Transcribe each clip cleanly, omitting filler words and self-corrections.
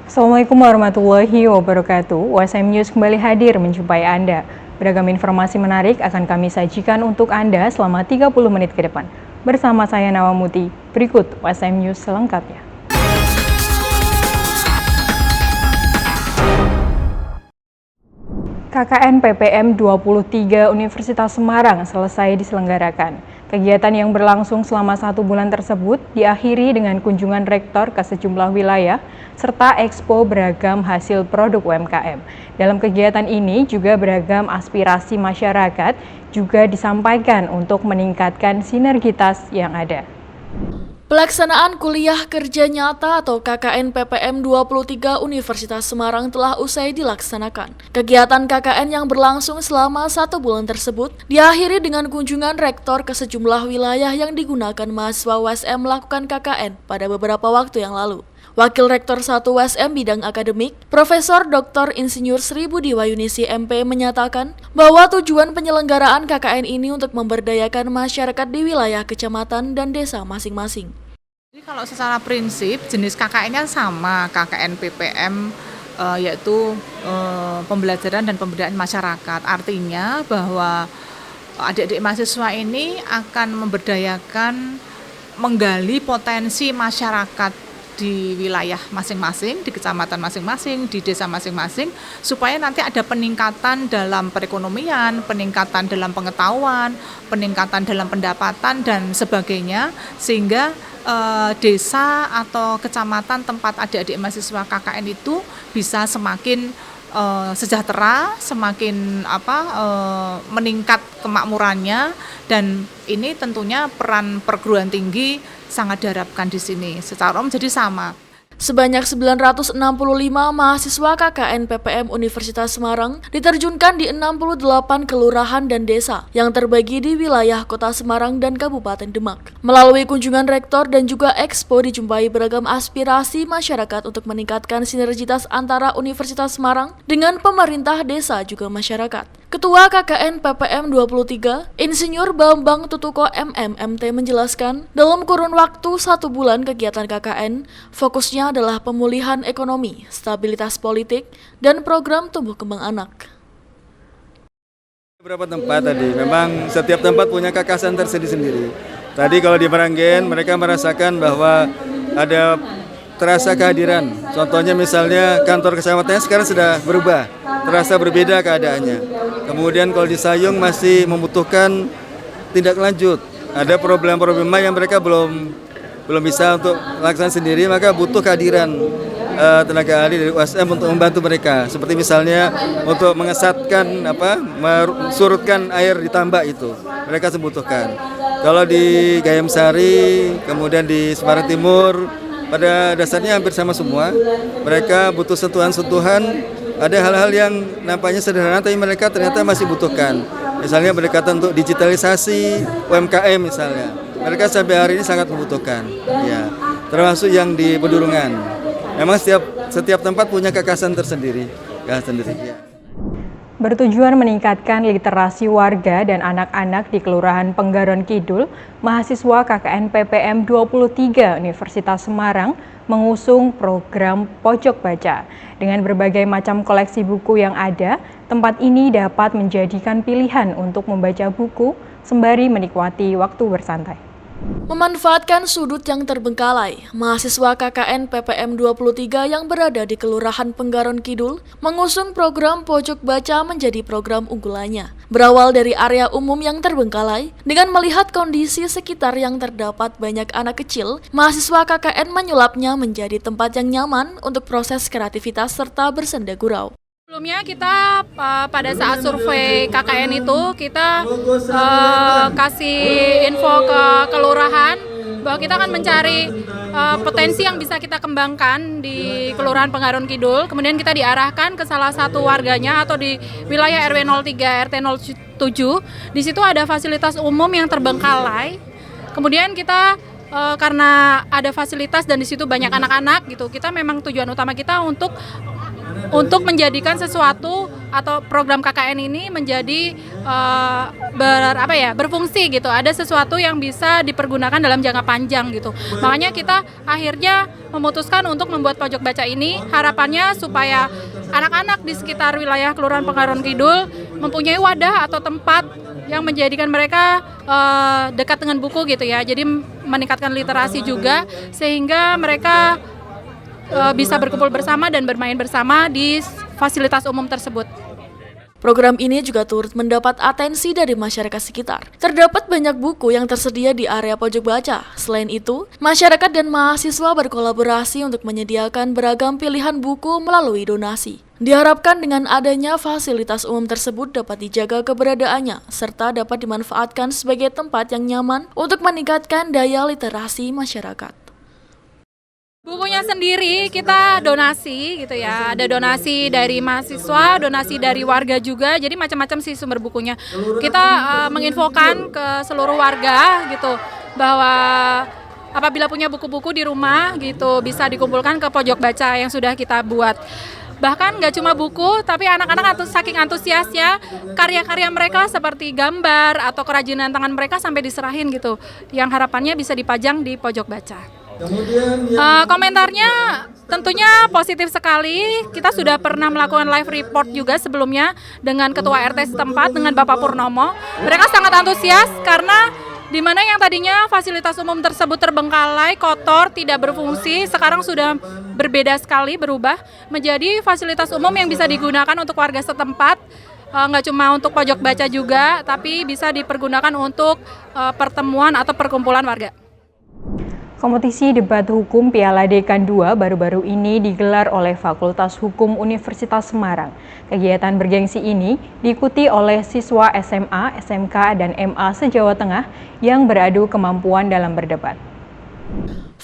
Assalamualaikum warahmatullahi wabarakatuh. USM News kembali hadir menjumpai Anda. Beragam informasi menarik akan kami sajikan untuk Anda selama 30 menit ke depan. Bersama saya Nawamuti. Berikut USM News selengkapnya. KKN PPM 23 Universitas Semarang selesai diselenggarakan. Kegiatan yang berlangsung selama 1 bulan tersebut diakhiri dengan kunjungan rektor ke sejumlah wilayah serta ekspo beragam hasil produk UMKM. Dalam kegiatan ini juga beragam aspirasi masyarakat juga disampaikan untuk meningkatkan sinergitas yang ada. Pelaksanaan kuliah kerja nyata atau KKN PPM 23 Universitas Semarang telah usai dilaksanakan. Kegiatan KKN yang berlangsung selama 1 bulan tersebut diakhiri dengan kunjungan rektor ke sejumlah wilayah yang digunakan mahasiswa USM melakukan KKN pada beberapa waktu yang lalu. Wakil Rektor 1 USM bidang akademik, Profesor Dr. Insinyur Sri Budi Wayunisi MP menyatakan bahwa tujuan penyelenggaraan KKN ini untuk memberdayakan masyarakat di wilayah kecamatan dan desa masing-masing. Jadi kalau secara prinsip jenis KKN-nya sama, KKN PPM yaitu pembelajaran dan pemberdayaan masyarakat. Artinya bahwa adik-adik mahasiswa ini akan memberdayakan, menggali potensi masyarakat di wilayah masing-masing, di kecamatan masing-masing, di desa masing-masing, supaya nanti ada peningkatan dalam perekonomian, peningkatan dalam pengetahuan, peningkatan dalam pendapatan dan sebagainya, sehingga desa atau kecamatan tempat adik-adik mahasiswa KKN itu bisa semakin sejahtera, semakin meningkat kemakmurannya, dan ini tentunya peran perguruan tinggi sangat diharapkan di sini. Secara umum jadi sama. Sebanyak 965 mahasiswa KKN PPM Universitas Semarang diterjunkan di 68 kelurahan dan desa yang terbagi di wilayah Kota Semarang dan Kabupaten Demak. Melalui kunjungan rektor dan juga ekspo dijumpai beragam aspirasi masyarakat untuk meningkatkan sinergitas antara Universitas Semarang dengan pemerintah desa juga masyarakat. Ketua KKN PPM 23, Insinyur Bambang Tutuko MMMT menjelaskan, dalam kurun waktu 1 bulan kegiatan KKN, fokusnya adalah pemulihan ekonomi, stabilitas politik, dan program tumbuh kembang anak. Beberapa tempat tadi, memang setiap tempat punya kekhasan tersendiri-sendiri. Tadi kalau di Meranggen, mereka merasakan bahwa ada terasa kehadiran. Contohnya misalnya kantor kecamatannya sekarang sudah berubah, terasa berbeda keadaannya. Kemudian kalau di Sayung masih membutuhkan tindak lanjut. Ada problem-problema yang mereka belum bisa untuk laksanakan sendiri, maka butuh kehadiran tenaga ahli dari USM untuk membantu mereka. Seperti misalnya untuk mengesatkan surutkan air di tambak itu, mereka membutuhkan. Kalau di Gayam Sari, kemudian di Semarang Timur, pada dasarnya hampir sama semua. Mereka butuh sentuhan-sentuhan. Ada hal-hal yang nampaknya sederhana, tapi mereka ternyata masih butuhkan. Misalnya pendekatan untuk digitalisasi UMKM misalnya. Mereka sampai hari ini sangat membutuhkan. Ya, termasuk yang di pedurungan. Memang setiap tempat punya kekhasan tersendiri. Ya. Bertujuan meningkatkan literasi warga dan anak-anak di Kelurahan Penggaron Kidul, mahasiswa KKN PPM 23 Universitas Semarang mengusung program Pojok Baca. Dengan berbagai macam koleksi buku yang ada, tempat ini dapat menjadikan pilihan untuk membaca buku sembari menikmati waktu bersantai. Memanfaatkan sudut yang terbengkalai, mahasiswa KKN PPM 23 yang berada di Kelurahan Penggaron Kidul mengusung program Pojok Baca menjadi program unggulannya. Berawal dari area umum yang terbengkalai, dengan melihat kondisi sekitar yang terdapat banyak anak kecil, mahasiswa KKN menyulapnya menjadi tempat yang nyaman untuk proses kreativitas serta bersenda gurau. Sebelumnya kita pada saat survei KKN itu kita kasih info ke kelurahan bahwa kita akan mencari potensi yang bisa kita kembangkan di Kelurahan Penggaron Kidul. Kemudian kita diarahkan ke salah satu warganya atau di wilayah RW 03 RT 07. Di situ ada fasilitas umum yang terbengkalai. Kemudian kita karena ada fasilitas dan di situ banyak anak-anak gitu, kita memang tujuan utama kita untuk untuk menjadikan sesuatu atau program KKN ini menjadi berfungsi gitu. Ada sesuatu yang bisa dipergunakan dalam jangka panjang gitu. Makanya kita akhirnya memutuskan untuk membuat pojok baca ini, harapannya supaya anak-anak di sekitar wilayah Kelurahan Penggaron Kidul mempunyai wadah atau tempat yang menjadikan mereka dekat dengan buku gitu ya. Jadi meningkatkan literasi juga sehingga mereka bisa berkumpul bersama dan bermain bersama di fasilitas umum tersebut. Program ini juga turut mendapat atensi dari masyarakat sekitar. Terdapat banyak buku yang tersedia di area pojok baca. Selain itu, masyarakat dan mahasiswa berkolaborasi untuk menyediakan beragam pilihan buku melalui donasi. Diharapkan dengan adanya fasilitas umum tersebut dapat dijaga keberadaannya, serta dapat dimanfaatkan sebagai tempat yang nyaman untuk meningkatkan daya literasi masyarakat. Bukunya sendiri kita donasi gitu ya, ada donasi dari mahasiswa, donasi dari warga juga, jadi macam-macam sih sumber bukunya. Kita menginfokan ke seluruh warga gitu bahwa apabila punya buku-buku di rumah gitu bisa dikumpulkan ke pojok baca yang sudah kita buat. Bahkan nggak cuma buku, tapi anak-anak saking antusiasnya karya-karya mereka seperti gambar atau kerajinan tangan mereka sampai diserahin gitu, yang harapannya bisa dipajang di pojok baca. Komentarnya tentunya positif sekali. Kita sudah pernah melakukan live report juga sebelumnya dengan Ketua RT setempat, dengan Bapak Purnomo. Mereka sangat antusias karena di mana yang tadinya fasilitas umum tersebut terbengkalai, kotor, tidak berfungsi, sekarang sudah berbeda sekali, berubah menjadi fasilitas umum yang bisa digunakan untuk warga setempat. Nggak cuma untuk pojok baca juga, tapi bisa dipergunakan untuk pertemuan atau perkumpulan warga. Kompetisi debat hukum Piala Dekan 2 baru-baru ini digelar oleh Fakultas Hukum Universitas Semarang. Kegiatan bergengsi ini diikuti oleh siswa SMA, SMK, dan MA se-Jawa Tengah yang beradu kemampuan dalam berdebat.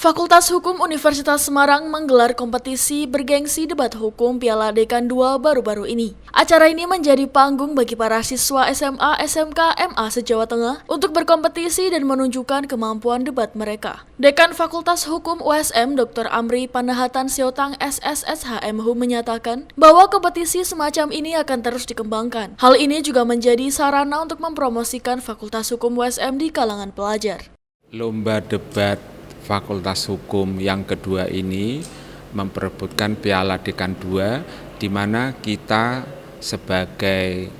Fakultas Hukum Universitas Semarang menggelar kompetisi bergengsi debat hukum Piala Dekan 2 baru-baru ini. Acara ini menjadi panggung bagi para siswa SMA, SMK, MA se-Jawa Tengah untuk berkompetisi dan menunjukkan kemampuan debat mereka. Dekan Fakultas Hukum USM Dr. Amri Panahatan Siotang SSSHMHU menyatakan bahwa kompetisi semacam ini akan terus dikembangkan. Hal ini juga menjadi sarana untuk mempromosikan Fakultas Hukum USM di kalangan pelajar. Lomba debat Fakultas Hukum yang kedua ini memperebutkan Piala Dekan 2, di mana kita sebagai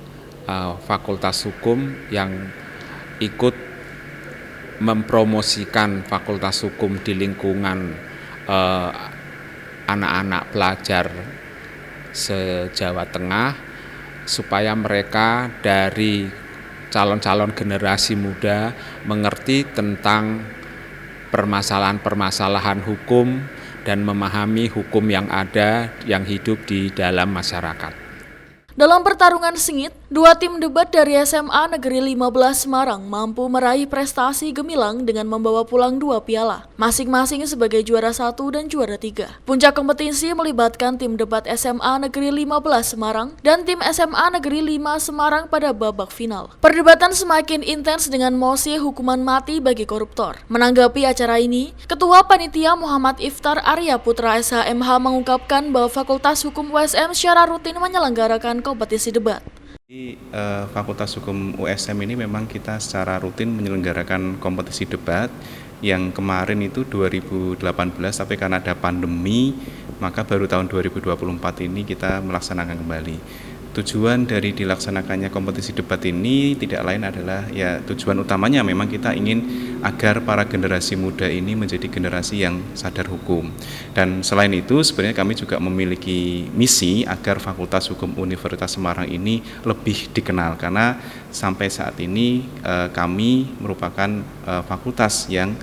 Fakultas Hukum yang ikut mempromosikan Fakultas Hukum di lingkungan anak-anak pelajar se-Jawa Tengah, supaya mereka dari calon-calon generasi muda mengerti tentang permasalahan-permasalahan hukum dan memahami hukum yang ada yang hidup di dalam masyarakat. Dalam pertarungan sengit, dua tim debat dari SMA Negeri 15 Semarang mampu meraih prestasi gemilang dengan membawa pulang 2 piala, masing-masing sebagai juara 1 dan juara 3. Puncak kompetisi melibatkan tim debat SMA Negeri 15 Semarang dan tim SMA Negeri 5 Semarang pada babak final. Perdebatan semakin intens dengan mosi hukuman mati bagi koruptor. Menanggapi acara ini, Ketua Panitia Muhammad Iftar Arya Putra SHMH mengungkapkan bahwa Fakultas Hukum USM secara rutin menyelenggarakan kompetisi debat. Di Fakultas Hukum USM ini memang kita secara rutin menyelenggarakan kompetisi debat yang kemarin itu 2018, tapi karena ada pandemi maka baru tahun 2024 ini kita melaksanakan kembali. Tujuan dari dilaksanakannya kompetisi debat ini tidak lain adalah tujuan utamanya memang kita ingin agar para generasi muda ini menjadi generasi yang sadar hukum. Dan selain itu sebenarnya kami juga memiliki misi agar Fakultas Hukum Universitas Semarang ini lebih dikenal, karena sampai saat ini kami merupakan fakultas yang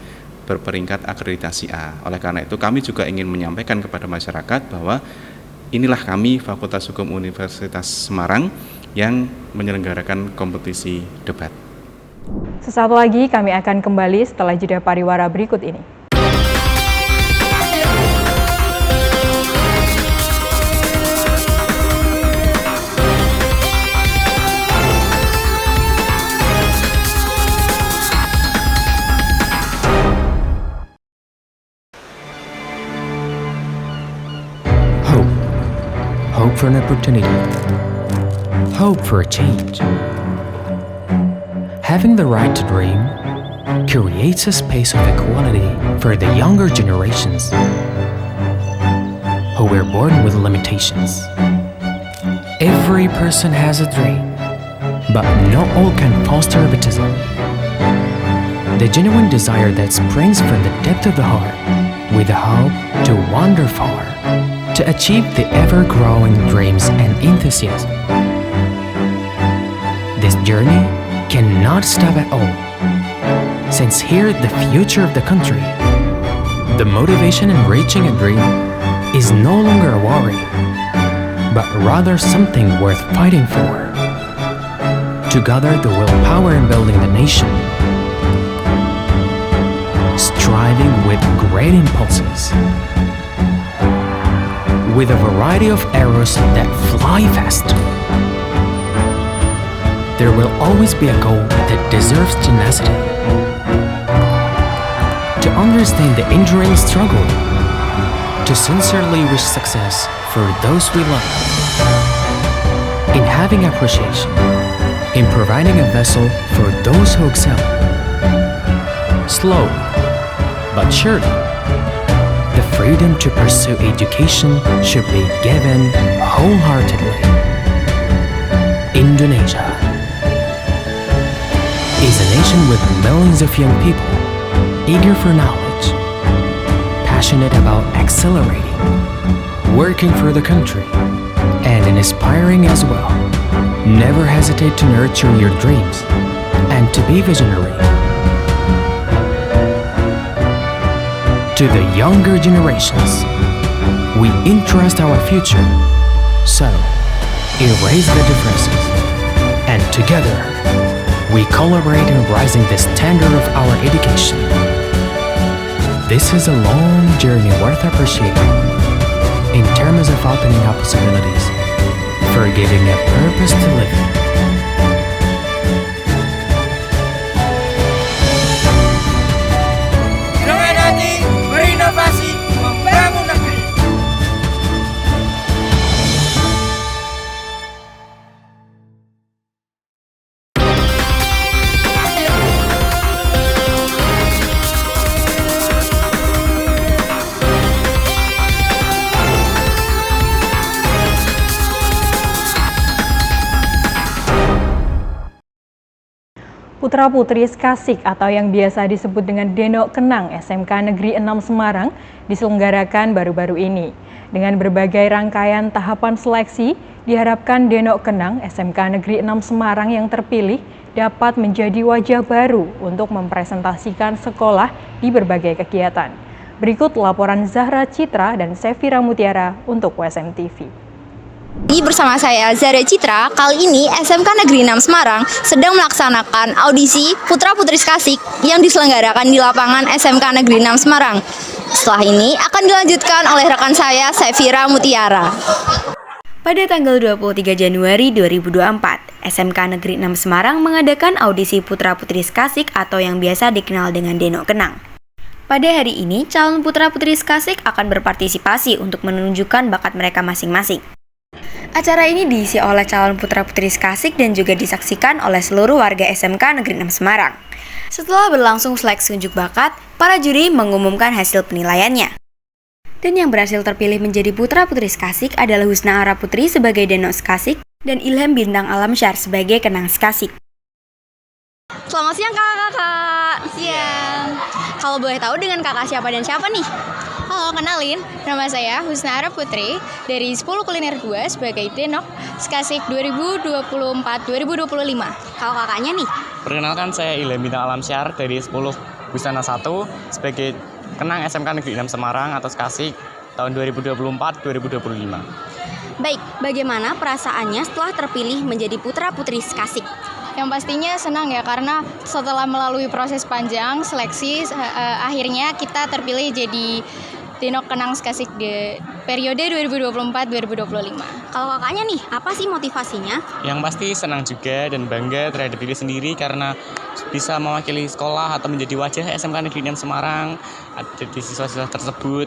berperingkat akreditasi A. Oleh karena itu kami juga ingin menyampaikan kepada masyarakat bahwa inilah kami Fakultas Hukum Universitas Semarang yang menyelenggarakan kompetisi debat. Sesaat lagi kami akan kembali setelah jeda pariwara berikut ini. hope for an opportunity, hope for a change. Having the right to dream creates a space of equality for the younger generations who were born with limitations. Every person has a dream, but not all can foster egotism. The genuine desire that springs from the depth of the heart, with a hope to wander far, to achieve the ever-growing dreams and enthusiasm. This journey cannot stop at all, since here the future of the country, the motivation in reaching a dream is no longer a worry, but rather something worth fighting for. To gather the willpower in building the nation, striving with great impulses, with a variety of arrows that fly fast. There will always be a goal that deserves tenacity. To understand the enduring struggle, to sincerely wish success for those we love, in having appreciation, in providing a vessel for those who excel. Slowly, but surely, the freedom to pursue education should be given wholeheartedly. Indonesia is a nation with millions of young people, eager for knowledge, passionate about accelerating, working for the country, and inspiring as well. Never hesitate to nurture your dreams and to be visionary. To the younger generations, we entrust our future. So, erase the differences, and together, we collaborate in raising the standard of our education. This is a long journey worth appreciating in terms of opening up possibilities, for giving a purpose to live in. Dengan hati berinovasi membangun negeri. Putra-putri Skasik atau yang biasa disebut dengan Denok Kenang SMK Negeri 6 Semarang diselenggarakan baru-baru ini. Dengan berbagai rangkaian tahapan seleksi, diharapkan Denok Kenang SMK Negeri 6 Semarang yang terpilih dapat menjadi wajah baru untuk mempresentasikan sekolah di berbagai kegiatan. Berikut laporan Zahra Citra dan Sefira Mutiara untuk WSM TV. Bersama saya Zahra Citra, kali ini SMK Negeri 6 Semarang sedang melaksanakan audisi Putra-Putri Skasik yang diselenggarakan di lapangan SMK Negeri 6 Semarang. Setelah ini akan dilanjutkan oleh rekan saya Sefira Mutiara. Pada tanggal 23 Januari 2024, SMK Negeri 6 Semarang mengadakan audisi Putra-Putri Skasik atau yang biasa dikenal dengan Denok Kenang. Pada hari ini, calon Putra-Putri Skasik akan berpartisipasi untuk menunjukkan bakat mereka masing-masing. Acara ini diisi oleh calon putra-putri Skasik dan juga disaksikan oleh seluruh warga SMK Negeri 6 Semarang. Setelah berlangsung seleksi unjuk bakat, para juri mengumumkan hasil penilaiannya. Dan yang berhasil terpilih menjadi putra-putri Skasik adalah Husna Ara Putri sebagai Denok Skasik dan Ilham Bintang Alamsyar sebagai Kenang Skasik. Selamat siang kakak-kakak. Siang. Kalau boleh tahu dengan kakak siapa dan siapa nih? Halo, kenalin, nama saya Husna Ara Putri dari 10 Kuliner 2 sebagai Denok Skasik 2024-2025. Kalau kakaknya nih? Perkenalkan, saya Ilham Bintang Alamsyar dari 10 Busana 1 sebagai Kenang SMK Negeri 6 Semarang atau Skasik tahun 2024-2025. Baik, bagaimana perasaannya setelah terpilih menjadi putra-putri Skasik? Yang pastinya senang ya, karena setelah melalui proses panjang seleksi akhirnya kita terpilih jadi Denok Kenang Skasik di periode 2024-2025. Kalau kakaknya nih, apa sih motivasinya? Yang pasti senang juga dan bangga terhadap diri sendiri karena bisa mewakili sekolah atau menjadi wajah SMK Negeri 6 Semarang di siswa-siswa tersebut.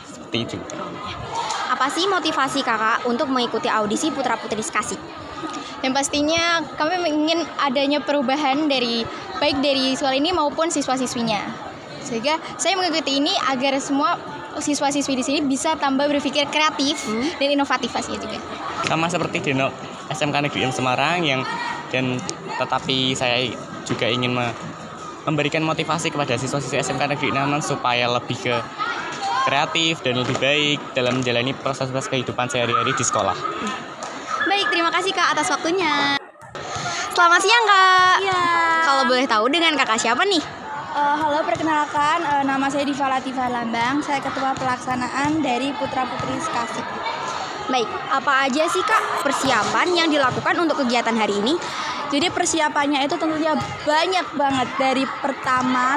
Seperti itu. Apa sih motivasi kakak untuk mengikuti audisi Putra Putri Skasik? Yang pastinya kami ingin adanya perubahan baik dari siswa ini maupun siswa-siswinya. Sehingga saya mengikuti ini agar semua siswa-siswi di sini bisa tambah berpikir kreatif dan inovatif pastinya juga. Sama seperti Denok SMK Negeri 6 Semarang tetapi saya juga ingin memberikan motivasi kepada siswa-siswi SMK Negeri 6 supaya lebih ke kreatif dan lebih baik dalam menjalani proses-proses kehidupan sehari-hari di sekolah. Baik, terima kasih Kak atas waktunya. Selamat siang Kak. Iya. Kalau boleh tahu dengan kakak siapa nih? Halo, perkenalkan, nama saya Diva Latifah Lambang. Saya ketua pelaksanaan dari Putra Putri Skasik. Baik, apa aja sih Kak persiapan yang dilakukan untuk kegiatan hari ini? Jadi persiapannya itu tentunya banyak banget. Dari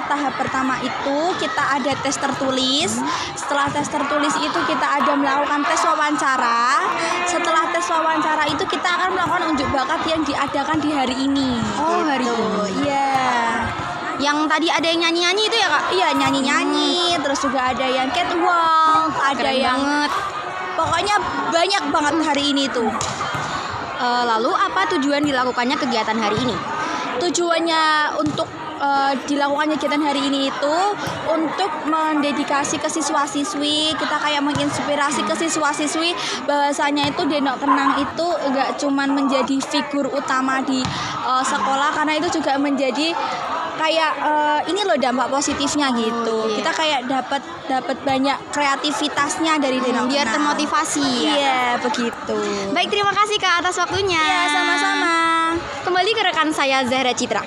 tahap pertama itu kita ada tes tertulis. Setelah tes tertulis itu kita ada melakukan tes wawancara. Setelah tes wawancara itu kita akan melakukan unjuk bakat yang diadakan di hari ini. Oh, hari ini. Iya. Yang tadi ada yang nyanyi-nyanyi itu ya Kak? Iya, nyanyi-nyanyi. Terus juga ada yang catwalk, ada Keren yang banget. Pokoknya banyak banget hari ini tuh. Lalu apa tujuan dilakukannya kegiatan hari ini? Tujuannya untuk dilakukannya kegiatan hari ini itu untuk mendedikasi ke siswa-siswi. Kita kayak menginspirasi ke siswa-siswi bahwasanya itu Denok Kenang itu enggak cuman menjadi figur utama di sekolah, karena itu juga menjadi kayak ini loh dampak positifnya gitu. Kita kayak dapat banyak kreativitasnya dari Denok Kenang. Biar termotivasi ya. Iya, begitu. Baik, terima kasih Kak atas waktunya. Iya, sama-sama. Kembali ke rekan saya Zahra Citra.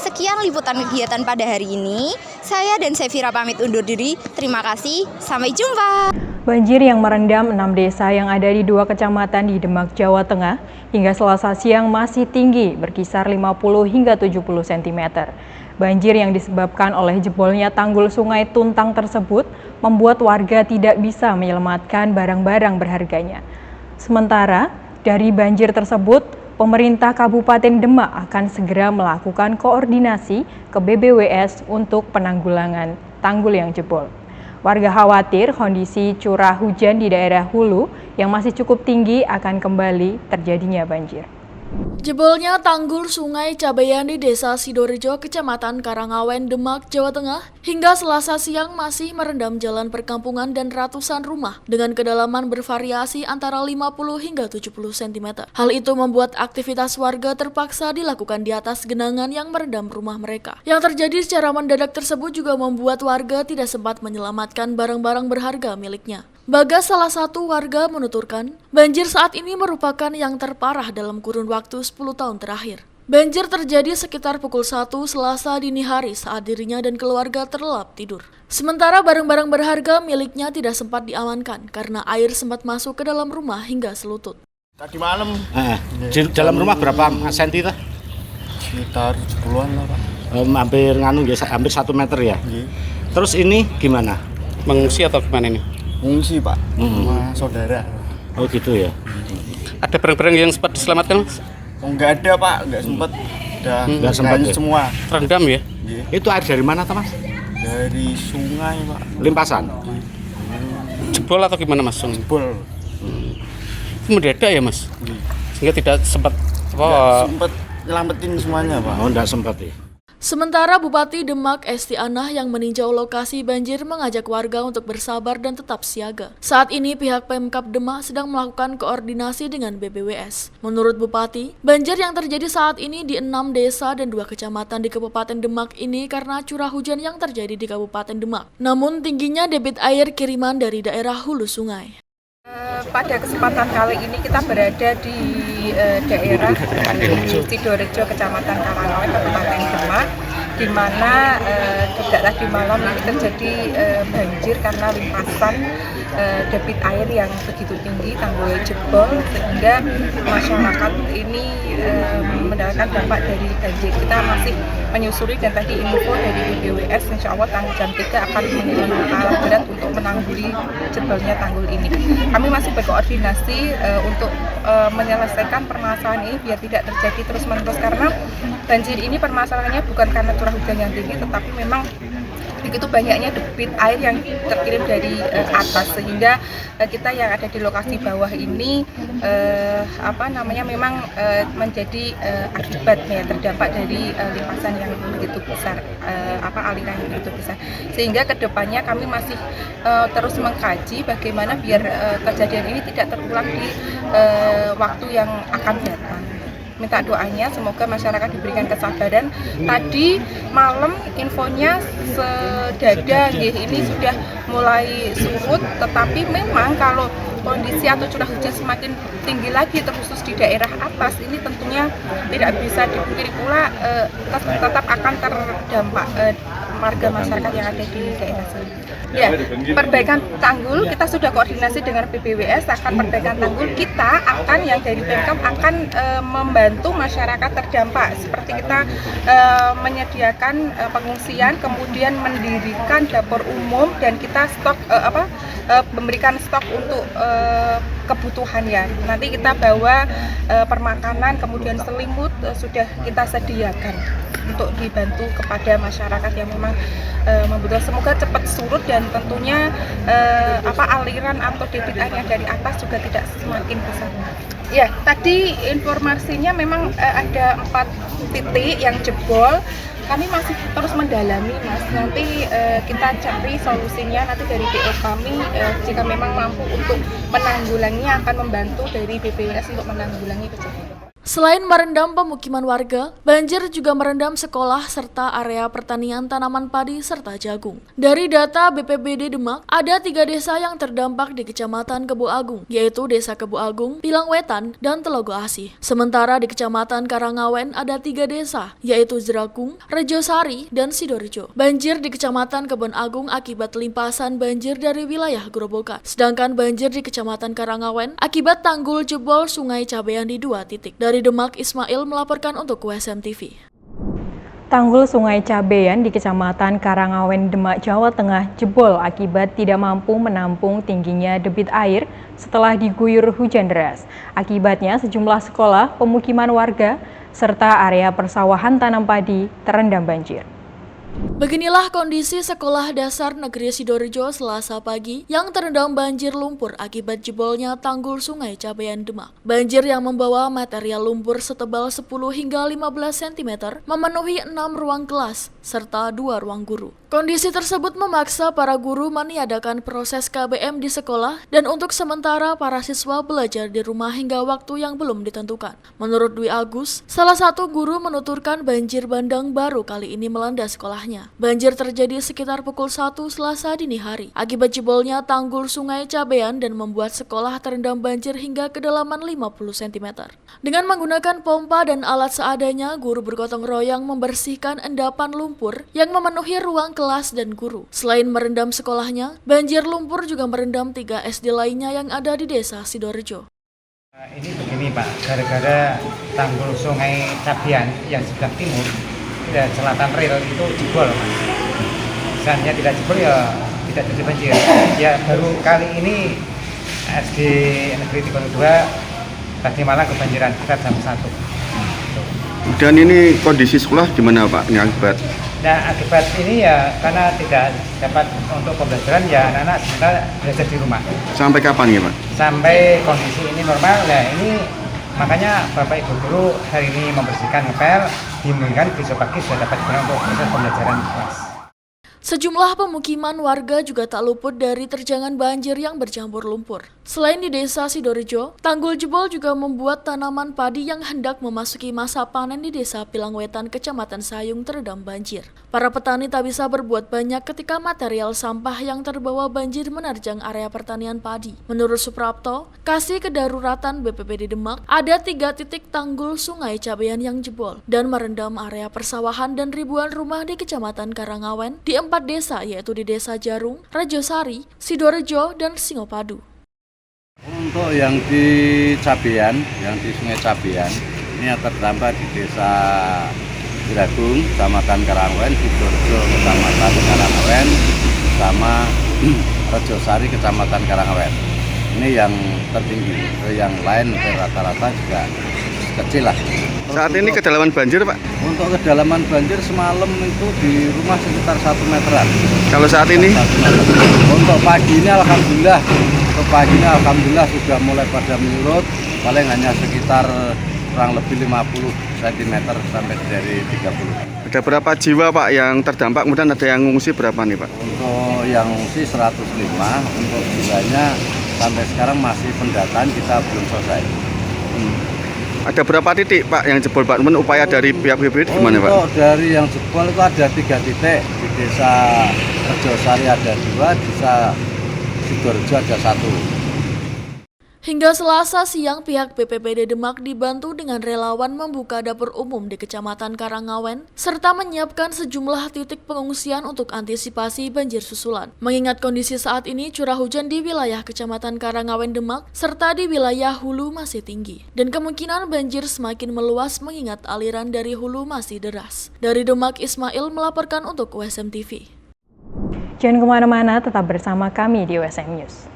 Sekian liputan kegiatan pada hari ini. Saya dan Sevira pamit undur diri. Terima kasih. Sampai jumpa. Banjir yang merendam 6 desa yang ada di 2 kecamatan di Demak, Jawa Tengah hingga Selasa siang masih tinggi, berkisar 50 hingga 70 cm. Banjir yang disebabkan oleh jebolnya tanggul Sungai Tuntang tersebut membuat warga tidak bisa menyelamatkan barang-barang berharganya. Sementara dari banjir tersebut, pemerintah Kabupaten Demak akan segera melakukan koordinasi ke BBWS untuk penanggulangan tanggul yang jebol. Warga khawatir kondisi curah hujan di daerah hulu yang masih cukup tinggi akan kembali terjadinya banjir. Jebolnya tanggul Sungai Cabeyan di Desa Sidorejo, Kecamatan Karangawen, Demak, Jawa Tengah, hingga Selasa siang masih merendam jalan perkampungan dan ratusan rumah dengan kedalaman bervariasi antara 50 hingga 70 cm. Hal itu membuat aktivitas warga terpaksa dilakukan di atas genangan yang merendam rumah mereka. Yang terjadi secara mendadak tersebut juga membuat warga tidak sempat menyelamatkan barang-barang berharga miliknya. Bagas, salah satu warga, menuturkan, banjir saat ini merupakan yang terparah dalam kurun waktu 10 tahun terakhir. Banjir terjadi sekitar pukul 1 Selasa dini hari saat dirinya dan keluarga terlelap tidur. Sementara barang-barang berharga miliknya tidak sempat diamankan karena air sempat masuk ke dalam rumah hingga selutut. Tadi malam, di dalam rumah berapa senti tuh? Sekitar 10-an lah Pak. Hampir hampir 1 meter ya? Terus ini gimana? Mengungsi atau gimana ini? Mengungsi Pak, sama saudara. Oh gitu ya. Ada barang-barang yang sempat diselamatkan? Oh, enggak ada Pak, enggak sempat. Enggak sempat ya? Semua. Terendam ya? Itu air dari mana Mas? Dari sungai Pak. Limpasan? Jebol atau gimana Mas? Jebol. Itu mendadak ya Mas? Sehingga tidak sempat sempat nyelamatin semuanya Pak. Oh enggak sempat ya. Sementara Bupati Demak Esti Anah yang meninjau lokasi banjir mengajak warga untuk bersabar dan tetap siaga. Saat ini pihak Pemkab Demak sedang melakukan koordinasi dengan BBWS. Menurut Bupati, banjir yang terjadi saat ini di 6 desa dan 2 kecamatan di Kabupaten Demak ini karena curah hujan yang terjadi di Kabupaten Demak. Namun tingginya debit air kiriman dari daerah hulu sungai. Pada kesempatan kali ini kita berada di daerah Sidorejo, Kecamatan Karangawen, Kabupaten Demak, di mana sejak tadi malam ini terjadi banjir karena limpasan debit air yang begitu tinggi, tanggul jebol, sehingga masyarakat ini mendapatkan dampak dari banjir. Kita masih menyusuri dan tadi info dari BBWS, insya Allah jam 3 akan mengirimkan alat berat untuk menanggulangi jebolnya tanggul ini. Kami masih berkoordinasi untuk menyelesaikan permasalahan ini biar tidak terjadi terus-menerus, karena banjir ini permasalahannya bukan karena curah hujan yang tinggi, tetapi memang begitu banyaknya debit air yang terkirim dari atas, sehingga kita yang ada di lokasi bawah ini memang menjadi akibatnya terdampak dari limpasan yang begitu besar, aliran yang begitu besar, sehingga kedepannya kami masih terus mengkaji bagaimana biar kejadian ini tidak terulang di waktu yang akan datang. Minta doanya semoga masyarakat diberikan kesabaran. Tadi malam infonya sedada ini sudah mulai surut, tetapi memang kalau kondisi atau curah hujan semakin tinggi lagi terkhusus di daerah atas ini tentunya tidak bisa dipungkiri pula tetap akan terdampak warga masyarakat yang ada di daerah sini. Ya, perbaikan tanggul kita sudah koordinasi dengan PBWS, akan perbaikan tanggul kita akan yang dari Pemkab akan membantu masyarakat terdampak, seperti kita menyediakan pengungsian, kemudian mendirikan dapur umum dan kita stok memberikan stok untuk kebutuhan ya. Nanti kita bawa permakanan, kemudian selimut sudah kita sediakan untuk dibantu kepada masyarakat yang memang membutuhkan. Semoga cepat surut dan tentunya aliran atau debit airnya dari atas juga tidak semakin besar. Ya, tadi informasinya memang ada 4 titik yang jebol. Kami masih terus mendalami, Mas. Nanti kita cari solusinya nanti dari DO kami jika memang mampu untuk menanggulanginya akan membantu dari BPWS untuk menanggulangi kejadian. Selain merendam pemukiman warga, banjir juga merendam sekolah serta area pertanian tanaman padi serta jagung. Dari data BPBD Demak, ada 3 desa yang terdampak di Kecamatan Kebo Agung, yaitu Desa Kebo Agung, Pilang Wetan, dan Telogo Asih. Sementara di Kecamatan Karangawen ada 3 desa, yaitu Jerakung, Rejosari, dan Sidorejo. Banjir di Kecamatan Kebon Agung akibat limpasan banjir dari wilayah Grobogan. Sedangkan banjir di Kecamatan Karangawen akibat tanggul jebol Sungai Cabean di 2 titik. Dari Demak, Ismail melaporkan untuk USM TV. Tanggul Sungai Cabean di Kecamatan Karangawen, Demak, Jawa Tengah jebol akibat tidak mampu menampung tingginya debit air setelah diguyur hujan deras. Akibatnya sejumlah sekolah, pemukiman warga, serta area persawahan tanam padi terendam banjir. Beginilah kondisi Sekolah Dasar Negeri Sidorejo Selasa pagi yang terendam banjir lumpur akibat jebolnya tanggul Sungai Cabean Demak. Banjir yang membawa material lumpur setebal 10 hingga 15 cm memenuhi 6 ruang kelas serta 2 ruang guru. Kondisi tersebut memaksa para guru meniadakan proses KBM di sekolah dan untuk sementara para siswa belajar di rumah hingga waktu yang belum ditentukan. Menurut Dwi Agus, salah satu guru menuturkan banjir bandang baru kali ini melanda sekolahnya. Banjir terjadi sekitar pukul 1 Selasa dini hari akibat jebolnya tanggul Sungai Cabean dan membuat sekolah terendam banjir hingga kedalaman 50 cm. Dengan menggunakan pompa dan alat seadanya, guru bergotong royong membersihkan endapan lumpur yang memenuhi ruang kelas dan guru. Selain merendam sekolahnya, banjir lumpur juga merendam 3 SD lainnya yang ada di Desa Sidorejo. Ini begini Pak, gara-gara tanggul Sungai Cabean yang sebelah timur dan selatan rel itu jebol Pak. Misalnya tidak jebol ya tidak terjadi banjir. Ya baru kali ini SD Negeri 32 tadi malam kebanjiran sekitar jam 1. Dan ini kondisi sekolah gimana Pak? Ini akibat? Nah akibat ini ya karena tidak dapat untuk pembelajaran ya anak-anak sebenarnya belajar di rumah. Sampai kapan ya Pak? Sampai kondisi ini normal. Nah ini makanya Bapak Ibu Guru hari ini membersihkan ngepel, dimungkinkan besok pagi sudah dapat digunakan untuk proses pembelajaran kelas. Sejumlah pemukiman warga juga tak luput dari terjangan banjir yang bercampur lumpur. Selain di Desa Sidorejo, tanggul jebol juga membuat tanaman padi yang hendak memasuki masa panen di Desa Pilang Wetan, Kecamatan Sayung terendam banjir. Para petani tak bisa berbuat banyak ketika material sampah yang terbawa banjir menerjang area pertanian padi. Menurut Suprapto, Kasih Kedaruratan BPBD Demak, ada 3 titik tanggul Sungai Cabean yang jebol dan merendam area persawahan dan ribuan rumah di Kecamatan Karangawen di 4 desa, yaitu di Desa Jarung, Rejosari, Sidorejo, dan Singopadu. Untuk yang di Cabean, yang di Sungai Cabean, ini yang terdampak di Desa Jerakung, Kecamatan Karangawen, Sidorejo, Kecamatan Karangawen, sama Rejosari, Kecamatan Karangawen. Ini yang tertinggi, yang lain rata-rata juga kecil lah. Saat ini kedalaman banjir, Pak? Untuk kedalaman banjir semalam itu di rumah sekitar 1 meteran. Kalau saat ini? Untuk pagi ini alhamdulillah, sudah mulai pada menurut, paling hanya sekitar kurang lebih 50 cm sampai dari 30. Ada berapa jiwa, Pak, yang terdampak? Kemudian ada yang ngungsi berapa nih, Pak? Untuk yang ngungsi 105, untuk jiwanya sampai sekarang masih pendataan, kita belum selesai. Ada berapa titik, Pak, yang jebol, Pak? Kemudian upaya dari pihak BPBD gimana, Pak? Untuk dari yang jebol itu ada 3 titik. Di desa Rejosari ada 2, desa Sidoarjo ada 1. Hingga Selasa siang, pihak BPBD Demak dibantu dengan relawan membuka dapur umum di Kecamatan Karangawen, serta menyiapkan sejumlah titik pengungsian untuk antisipasi banjir susulan. Mengingat kondisi saat ini curah hujan di wilayah Kecamatan Karangawen Demak, serta di wilayah hulu masih tinggi. Dan kemungkinan banjir semakin meluas mengingat aliran dari hulu masih deras. Dari Demak, Ismail melaporkan untuk USM TV. Jangan kemana-mana, tetap bersama kami di USM News.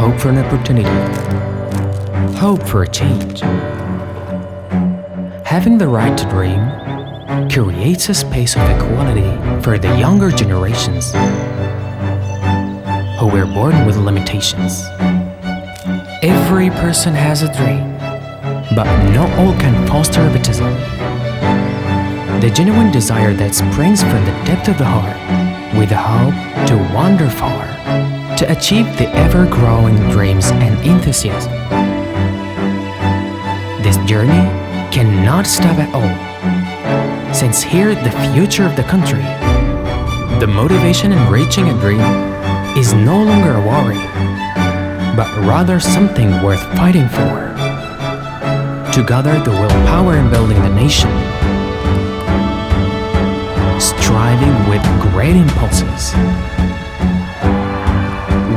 Hope for an opportunity. Hope for a change. Having the right to dream creates a space of equality for the younger generations who were born with limitations. Every person has a dream, but not all can foster egotism. The genuine desire that springs from the depth of the heart, with the hope to wander far, to achieve the ever-growing dreams and enthusiasm. This journey cannot stop at all, since here the future of the country, the motivation in reaching a dream is no longer a worry, but rather something worth fighting for. To gather the willpower in building the nation, striving with great impulses,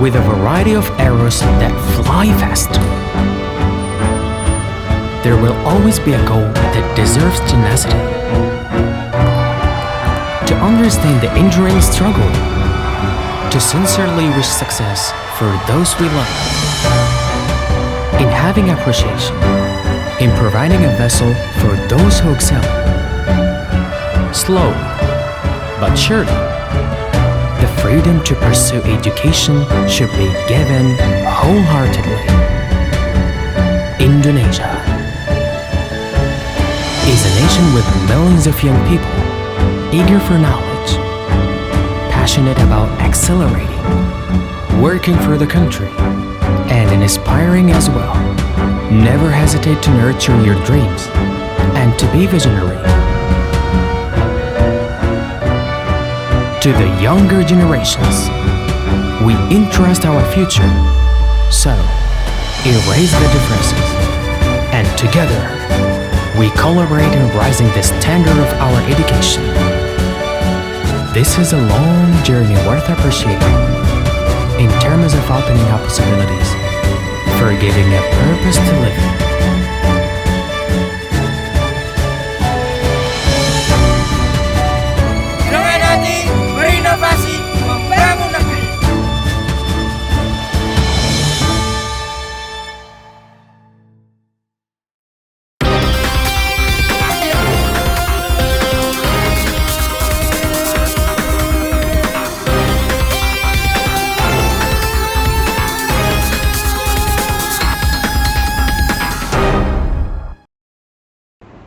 with a variety of arrows that fly fast. There will always be a goal that deserves tenacity. To understand the enduring struggle, to sincerely wish success for those we love. In having appreciation, in providing a vessel for those who excel. Slow, but surely, the freedom to pursue education should be given wholeheartedly. Indonesia is a nation with millions of young people eager for knowledge, passionate about accelerating, working for the country, and inspiring as well. Never hesitate to nurture your dreams and to be visionary. To the younger generations, we entrust our future. So, erase the differences, and together, we collaborate in rising the standard of our education. This is a long journey worth appreciating in terms of opening up possibilities, for giving a purpose to live. Dengan hati berinovasi membangun negeri.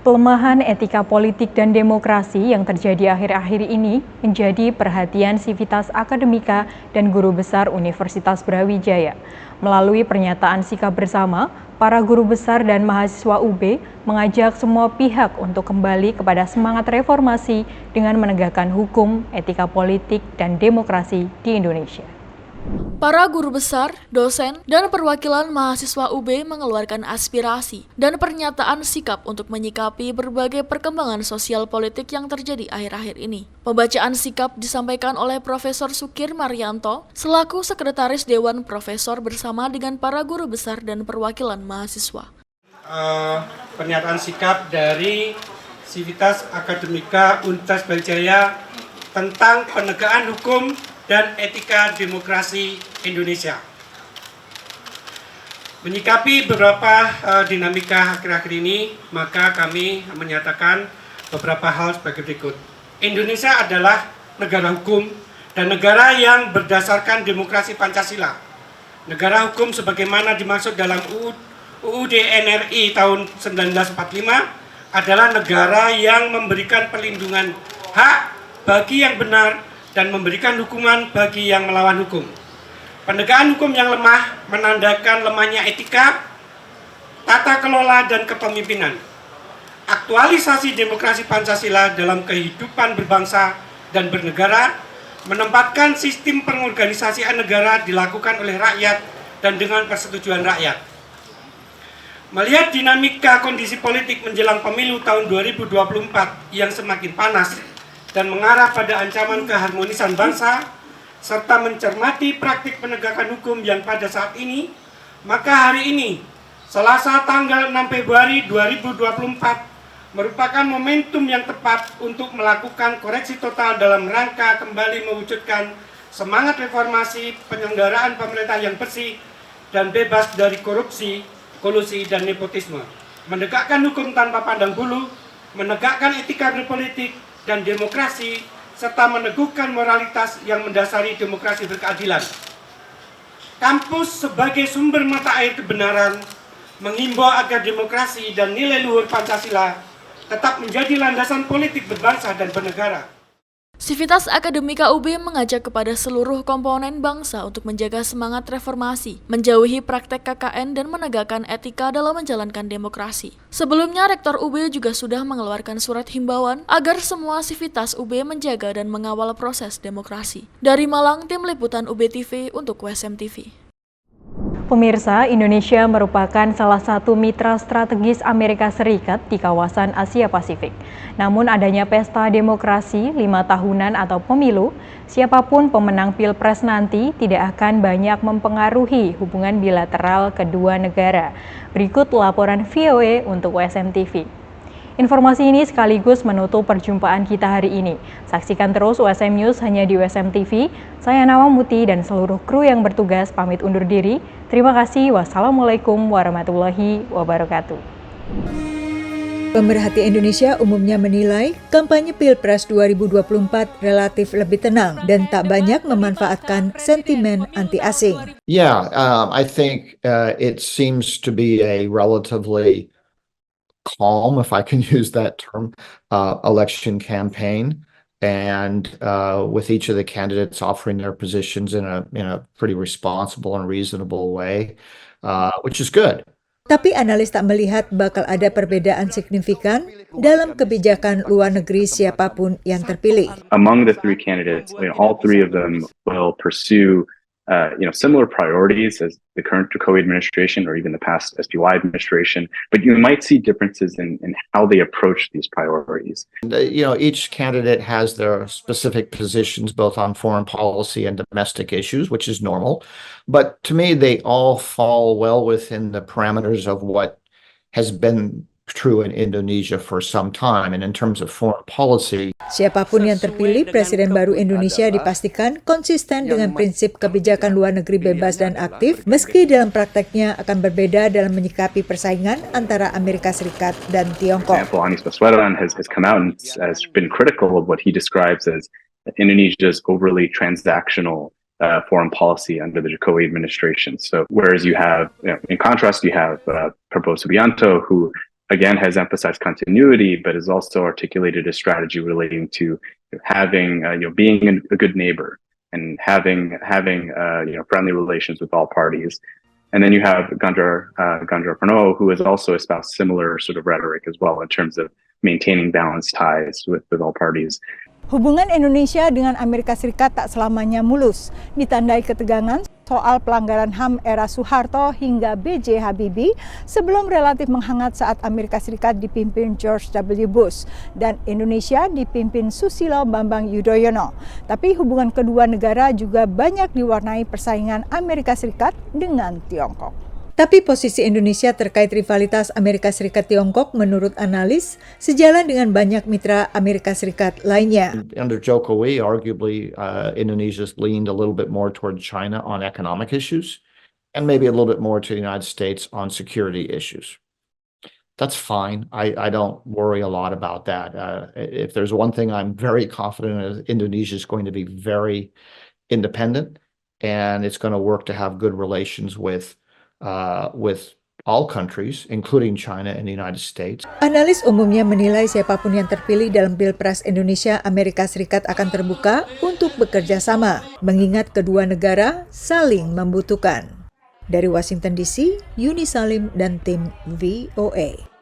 Pelemahan etika politik dan demokrasi yang terjadi akhir-akhir ini menjadi perhatian Sivitas Akademika dan Guru Besar Universitas Brawijaya. Melalui pernyataan sikap bersama, para guru besar dan mahasiswa UB mengajak semua pihak untuk kembali kepada semangat reformasi dengan menegakkan hukum, etika politik, dan demokrasi di Indonesia. Para guru besar, dosen, dan perwakilan mahasiswa UB mengeluarkan aspirasi dan pernyataan sikap untuk menyikapi berbagai perkembangan sosial politik yang terjadi akhir-akhir ini. Pembacaan sikap disampaikan oleh Profesor Sukir Marianto selaku Sekretaris Dewan Profesor bersama dengan para guru besar dan perwakilan mahasiswa. Pernyataan sikap dari Sivitas Akademika Universitas Brawijaya tentang penegakan hukum dan etika demokrasi Indonesia. Menyikapi beberapa dinamika akhir-akhir ini, maka kami menyatakan beberapa hal sebagai berikut. Indonesia adalah negara hukum dan negara yang berdasarkan demokrasi Pancasila. Negara hukum sebagaimana dimaksud dalam UUD NRI tahun 1945 adalah negara yang memberikan perlindungan hak bagi yang benar dan memberikan hukuman bagi yang melawan hukum. Penegakan hukum yang lemah menandakan lemahnya etika, tata kelola, dan kepemimpinan. Aktualisasi demokrasi Pancasila dalam kehidupan berbangsa dan bernegara menempatkan sistem pengorganisasian negara dilakukan oleh rakyat dan dengan persetujuan rakyat. Melihat dinamika kondisi politik menjelang pemilu tahun 2024 yang semakin panas dan mengarah pada ancaman keharmonisan bangsa, serta mencermati praktik penegakan hukum yang pada saat ini, maka hari ini, Selasa tanggal 6 Februari 2024, merupakan momentum yang tepat untuk melakukan koreksi total dalam rangka kembali mewujudkan semangat reformasi penyelenggaraan pemerintah yang bersih dan bebas dari korupsi, kolusi, dan nepotisme, menegakkan hukum tanpa pandang bulu, menegakkan etika berpolitik dan demokrasi, serta meneguhkan moralitas yang mendasari demokrasi berkeadilan. Kampus sebagai sumber mata air kebenaran mengimbau agar demokrasi dan nilai luhur Pancasila tetap menjadi landasan politik berbangsa dan bernegara. Sivitas Akademika UB mengajak kepada seluruh komponen bangsa untuk menjaga semangat reformasi, menjauhi praktek KKN dan menegakkan etika dalam menjalankan demokrasi. Sebelumnya, Rektor UB juga sudah mengeluarkan surat himbauan agar semua sivitas UB menjaga dan mengawal proses demokrasi. Dari Malang, Tim Liputan UB TV untuk WSM TV. Pemirsa, Indonesia merupakan salah satu mitra strategis Amerika Serikat di kawasan Asia Pasifik. Namun adanya pesta demokrasi 5 tahunan atau pemilu, siapapun pemenang Pilpres nanti tidak akan banyak mempengaruhi hubungan bilateral kedua negara. Berikut laporan VOA untuk WSM TV. Informasi ini sekaligus menutup perjumpaan kita hari ini. Saksikan terus WSM News hanya di WSM TV. Saya Nawang Muti dan seluruh kru yang bertugas pamit undur diri. Terima kasih. Wassalamualaikum warahmatullahi wabarakatuh. Pemerhati Indonesia umumnya menilai kampanye Pilpres 2024 relatif lebih tenang dan tak banyak memanfaatkan sentimen anti-asing. Yeah, I think it seems to be a relatively calm, if I can use that term, election campaign, and with each of the candidates offering their positions in a pretty responsible and reasonable way, which is good. Tapi analis tak melihat bakal ada perbedaan signifikan dalam kebijakan luar negeri siapapun yang terpilih. Among the three candidates, all three of them will pursue similar priorities as the current Jokowi administration or even the past SPY administration, but you might see differences in how they approach these priorities. Each candidate has their specific positions both on foreign policy and domestic issues, which is normal. But to me, they all fall well within the parameters of what has been true in Indonesia for some time, and in terms of foreign policy. Siapapun yang terpilih, Presiden baru Indonesia dipastikan konsisten dengan prinsip kebijakan luar negeri bebas dan aktif, meski dalam prakteknya akan berbeda dalam menyikapi persaingan antara Amerika Serikat dan Tiongkok. Anies Baswedan has come out and has been critical of what he describes as Indonesia's overly transactional foreign policy under the Jokowi administration. So, whereas you have, in contrast, you have Prabowo Subianto, who again has emphasized continuity, but has also articulated a strategy relating to having, being a good neighbor and having friendly relations with all parties. And then you have Ganjar Pranowo, who has also espoused similar sort of rhetoric as well in terms of maintaining balanced ties with all parties. Hubungan Indonesia dengan Amerika Serikat tak selamanya mulus, ditandai ketegangan soal pelanggaran HAM era Soeharto hingga B.J. Habibie sebelum relatif menghangat saat Amerika Serikat dipimpin George W. Bush dan Indonesia dipimpin Susilo Bambang Yudhoyono. Tapi hubungan kedua negara juga banyak diwarnai persaingan Amerika Serikat dengan Tiongkok. Tapi posisi Indonesia terkait rivalitas Amerika Serikat-Tiongkok menurut analis sejalan dengan banyak mitra Amerika Serikat lainnya. Under Jokowi, arguably Indonesia's leaned a little bit more toward China on economic issues and maybe a little bit more to the United States on security issues. That's fine. I don't worry a lot about that. If there's one thing I'm very confident in, Indonesia is going to be very independent and it's going to work to have good relations with all countries, including China and the United States. Analis umumnya menilai siapapun yang terpilih dalam Pilpres Indonesia Amerika Serikat akan terbuka untuk bekerja sama, mengingat kedua negara saling membutuhkan. Dari Washington DC, Yuni Salim dan tim VOA.